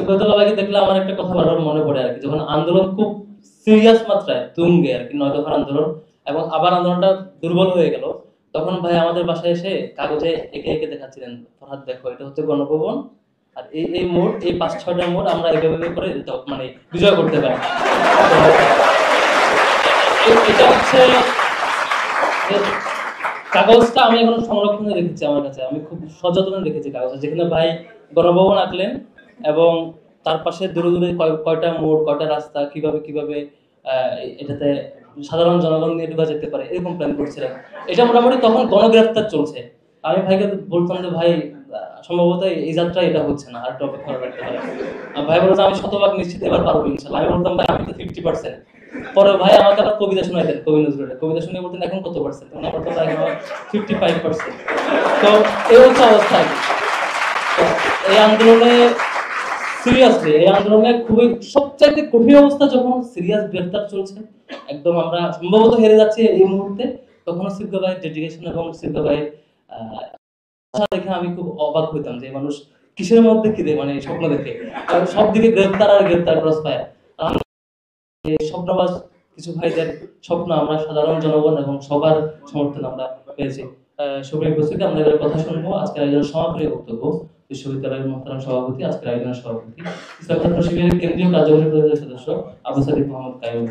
সিফাতুল্লাহ ভাইকে দেখলে আমার একটা কথা বারবার মনে পড়ে আর কি, যখন আন্দোলন খুব সিরিয়াস মাত্রায় তুঙ্গে আর কি, ৯ দফার আন্দোলন, এবং আবার আন্দোলনটা দুর্বল হয়ে গেল, তখন ভাই আমাদের বাসায় এসে কাগজে এঁকে এঁকে দেখাচ্ছিলেন, ফরহাদ দেখো এটা হচ্ছে গণভবন, আর এই এই মোড়, এই ৫-৬টা মোড় আমরা এইভাবে করে মানে বিজয় করতে পারি। এটা হচ্ছে কাগজটা আমি এখন সংরক্ষণে রেখেছি আমার কাছে, আমি খুব সযত্নে রেখেছি কাগজটা, যেখানে ভাই গণভবন আঁকলেন এবং তার পাশে দূরে দূরে কয়টা মোড়, কয়টা রাস্তা, কিভাবে কিভাবে এটাতে সাধারণ জনগণ নিয়ে ঢোকা যেতে পারে, এরকম প্ল্যান করছিলেন। এটা মোটামুটি তখন গণগ্রেফতার চলছে। আমি ভাইকে বলতাম যে ভাই সম্ভবত এই যাত্রা এটা হচ্ছে না, আর একটু অপেক্ষা রাখতে পারে। ভাই বলতো আমি শতভাগ নিশ্চিত এবার পারবো ইনশাল্লাহ। আমি বলতাম ভাই আমি তো 50%। পরে ভাই আমাকে আবার কবিতা শোনাইতেন, কবি নজরুলের কবিতা শুনে বলতেন এখন কত পার্সেন্ট, তখন আমার তো 55%। তো এই হচ্ছে অবস্থা আর কি। তো এই আন্দোলনে সিরিয়াসলি, এই আন্দোলনে খুবই সবচাইতে কঠিন অবস্থা যখন সিরিয়াস গ্রেফতার চলছে, একদম আমরা সম্ভবত হেরে যাচ্ছি এই মুহূর্তে, তখন সিদ্ধ ভাইয়ের ডেডিকেশন এবং সিদ্ধ ভাইয়ের দেখে আমি খুব অবাক হইতাম যে মানুষ কিসের মধ্যে কি মানে স্বপ্ন দেখে, কারণ সব দিকে গ্রেফতার আর গ্রেফতার, ক্রস ফায়ার। এই স্বপ্নবাজ কিছু ভাইদের স্বপ্ন আমরা সাধারণ জনগণ এবং সবার সমর্থন আমরা পেয়েছি। সুপ্রিয় উপস্থিতি, আমরা এবার কথা শুনবো আজকের আয়োজনের সমাপনী বক্তব্য বিশ্ববিদ্যালয়ের মোহতারাম সভাপতি, আজকের আয়োজনের সভাপতি, ইসলাম ছাত্র শিবিরের কেন্দ্রীয় কার্যকরী পরিষদের সদস্য আবু সাদিক মোহাম্মদ কাইয়ুম।